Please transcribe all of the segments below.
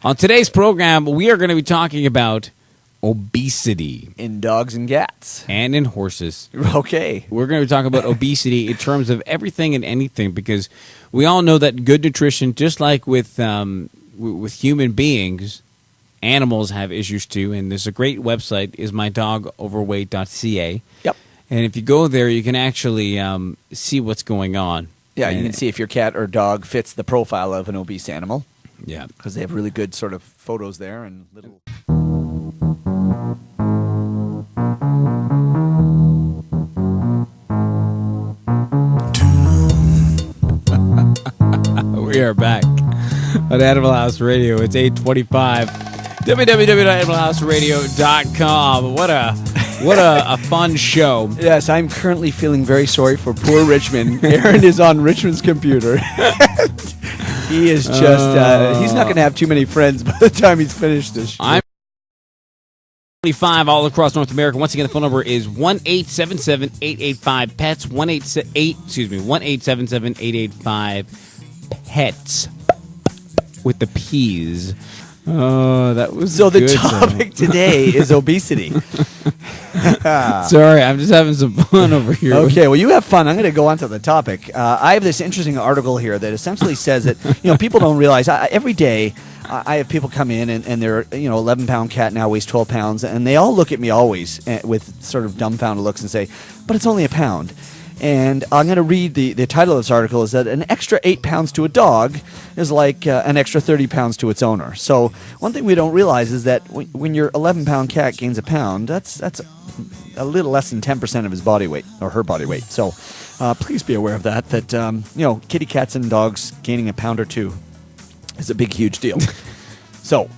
On today's program, we are going to be talking about obesity. In dogs and cats. And in horses. Okay. We're going to be talking about obesity in terms of everything and anything, because we all know that good nutrition, just like with human beings, animals have issues too. And there's a great website, ismydogoverweight.ca. Yep. And if you go there, you can actually see what's going on. Yeah, you can see if your cat or dog fits the profile of an obese animal. Yeah. Because they have really good sort of photos there and little... We are back on Animal House Radio. It's 8:25. www.animalhouseradio.com. What a fun show. Yes, I'm currently feeling very sorry for poor Richmond. Aaron is on Richmond's computer. He is just, he's not going to have too many friends by the time he's finished this show. I'm 25 all across North America. Once again, the phone number is 1-877-885-PETS. 1-877-885-PETS. With the P's. Oh, that was so. The good, topic today is obesity. Sorry, I'm just having some fun over here. Okay, well, you have fun. I'm going to go on to the topic. I have this interesting article here that essentially says that people don't realize every day. I have people come in and they're 11-pound cat now weighs 12 pounds, and they all look at me always with sort of dumbfounded looks and say, "But it's only a pound." And I'm going to read the title of this article is that an extra 8 pounds to a dog is like an extra 30 pounds to its owner. So one thing we don't realize is that when your 11-pound cat gains a pound, that's a little less than 10% of his body weight or her body weight. So please be aware of that kitty cats and dogs gaining a pound or two is a big, huge deal. So,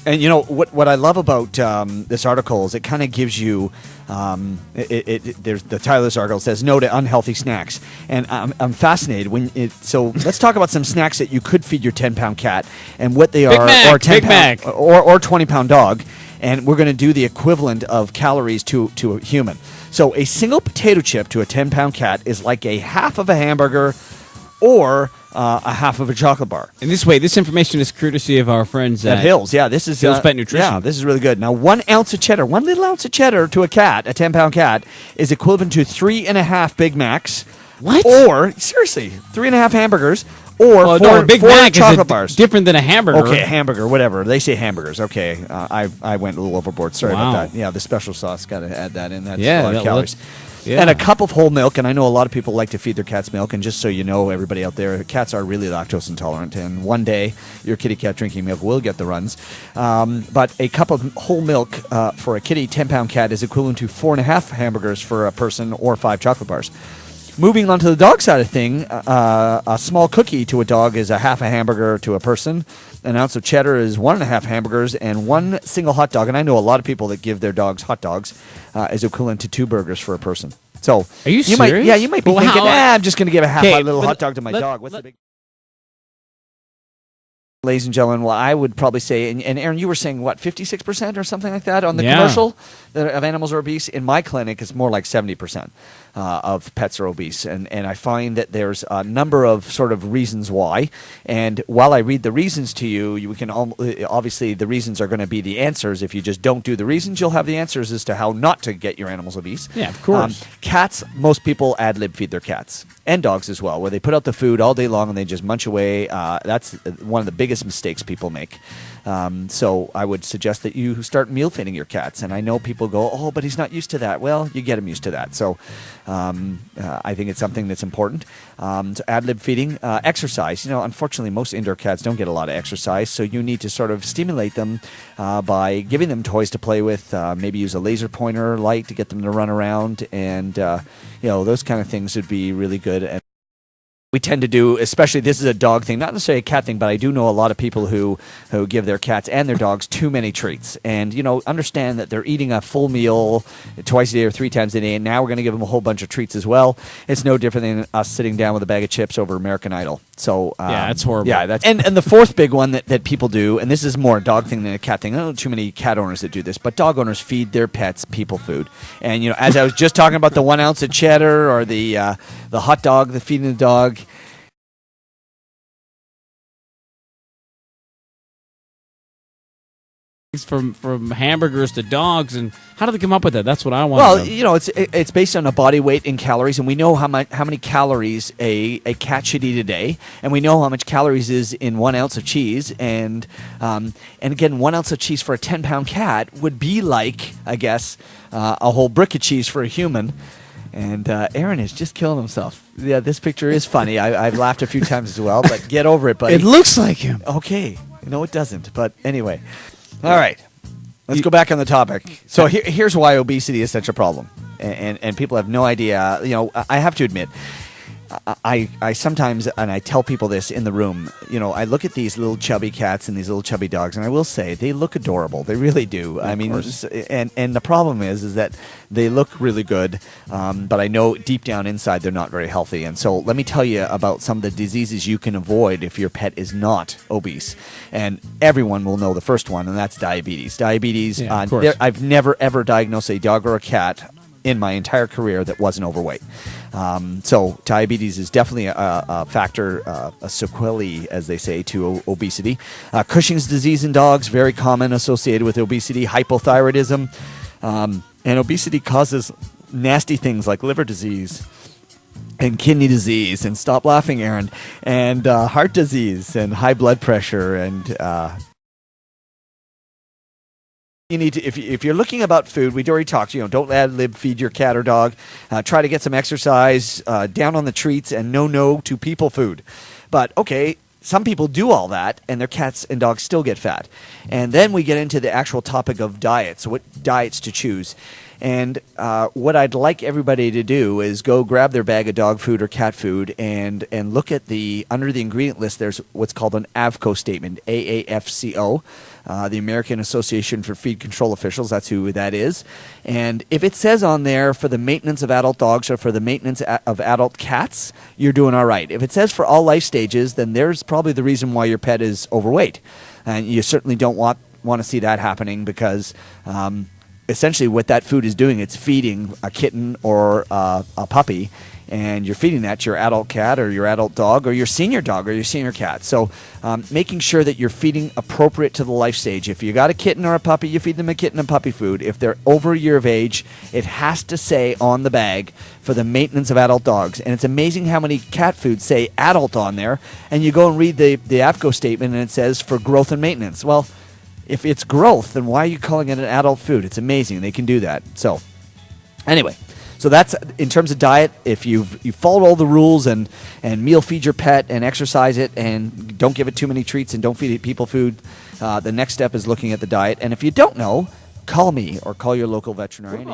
and what I love about this article is it kind of gives you there's the title of this article says no to unhealthy snacks, and I'm fascinated so let's talk about some snacks that you could feed your 10-pound cat and what they Big are, Mac, or 10 Big pound Mac. or 20-pound dog, and we're going to do the equivalent of calories to a human. So a single potato chip to a 10-pound cat is like a half of a hamburger or a half of a chocolate bar. And this information is courtesy of our friends at Hills. Yeah, this is Hills Pet Nutrition. Yeah, this is really good. Now, 1 ounce of cheddar, 1 little ounce of cheddar to a cat, a 10-pound cat, is equivalent to 3.5 Big Macs. What? Or seriously, 3.5 hamburgers. Or a Big four Mac chocolate is bars. Different than a hamburger. Okay, a hamburger, whatever. They say hamburgers. Okay, I went a little overboard. Sorry about that. Yeah, the special sauce, got to add that in. That's a lot of calories. Yeah. And a cup of whole milk, and I know a lot of people like to feed their cats milk, and just so you know, everybody out there, cats are really lactose intolerant, and one day your kitty cat drinking milk will get the runs. But a cup of whole milk for a kitty 10-pound cat is equivalent to 4.5 hamburgers for a person or 5 chocolate bars. Moving on to the dog side of thing, a small cookie to a dog is a half a hamburger to a person. An ounce of cheddar is 1.5 hamburgers, and 1 single hot dog, and I know a lot of people that give their dogs hot dogs, is equivalent to 2 burgers for a person. So are you serious? You might be thinking, I'm just going to give a half a little hot dog to my dog. What's the big... Ladies and gentlemen, well, I would probably say, and Aaron, you were saying, 56% or something like that on the commercial of animals are obese? In my clinic, it's more like 70% of pets are obese. And I find that there's a number of sort of reasons why. And while I read the reasons to you, we can obviously the reasons are going to be the answers. If you just don't do the reasons, you'll have the answers as to how not to get your animals obese. Yeah, of course. Cats, most people ad-lib feed their cats. And dogs as well, where they put out the food all day long and they just munch away. That's one of the biggest mistakes people make. So I would suggest that you start meal feeding your cats. And I know people go, oh, but he's not used to that. Well, you get him used to that. So I think it's something that's important. So ad-lib feeding, exercise. Unfortunately, most indoor cats don't get a lot of exercise. So you need to sort of stimulate them by giving them toys to play with. Maybe use a laser pointer light to get them to run around. And, those kind of things would be really good. And we tend to do, especially this is a dog thing, not necessarily a cat thing, but I do know a lot of people who give their cats and their dogs too many treats. And, understand that they're eating a full meal twice a day or 3 times a day, and now we're going to give them a whole bunch of treats as well. It's no different than us sitting down with a bag of chips over American Idol. So yeah, that's horrible. Yeah, and the fourth big one that people do, and this is more a dog thing than a cat thing. I don't know too many cat owners that do this, but dog owners feed their pets people food. And as I was just talking about the 1 ounce of cheddar or the hot dog, the feeding the dog. things from hamburgers to dogs, and how do they come up with that? That's what I want. Well, to know. you know, it's based on a body weight in calories, and we know how many calories a cat should eat a day, and we know how much calories is in 1 ounce of cheese, and again, 1 ounce of cheese for a 10-pound cat would be like, I guess, a whole brick of cheese for a human. And Aaron is just killing himself. Yeah, this picture is funny. I've laughed a few times as well, but get over it, buddy. It looks like him. Okay. No, it doesn't. But anyway. All right. Let's go back on the topic. So here's why obesity is such a problem. And people have no idea. You know, I have to admit, I sometimes, and I tell people this in the room, you know, I look at these little chubby cats and these little chubby dogs, and I will say they look adorable. They really do. I mean, and the problem is that they look really good, but I know deep down inside they're not very healthy. And so let me tell you about some of the diseases you can avoid if your pet is not obese. And everyone will know the first one, and that's diabetes. Diabetes, I've never, ever diagnosed a dog or a cat in my entire career that wasn't overweight. So diabetes is definitely a factor, a sequelae, as they say, to obesity. Cushing's disease in dogs, very common, associated with obesity. Hypothyroidism, and obesity causes nasty things like liver disease and kidney disease, and stop laughing, Aaron, and heart disease and high blood pressure, and you need to, if you're looking about food, we'd already talked, you know, don't ad-lib feed your cat or dog. Try to get some exercise, down on the treats, and no to people food. But, okay, some people do all that, and their cats and dogs still get fat. And then we get into the actual topic of diets, what diets to choose. And what I'd like everybody to do is go grab their bag of dog food or cat food and look at under the ingredient list, there's what's called an AAFCO statement, AAFCO, the American Association for Feed Control Officials. That's who that is. And if it says on there for the maintenance of adult dogs or for the maintenance of adult cats, you're doing all right. If it says for all life stages, then there's probably the reason why your pet is overweight. And you certainly don't want to see that happening, because essentially what that food is doing, it's feeding a kitten or a puppy, and you're feeding that to your adult cat or your adult dog or your senior cat. So making sure that you're feeding appropriate to the life stage. If you got a kitten or a puppy, you feed them a kitten and puppy food. If they're over a year of age, it has to say on the bag for the maintenance of adult dogs. And it's amazing how many cat foods say adult on there, and you go and read the AAFCO statement and it says for growth and maintenance. Well, if it's growth, then why are you calling it an adult food? It's amazing. They can do that. So anyway, so that's in terms of diet. If you followed all the rules and meal feed your pet and exercise it and don't give it too many treats and don't feed it people food, the next step is looking at the diet. And if you don't know, call me or call your local veterinarian.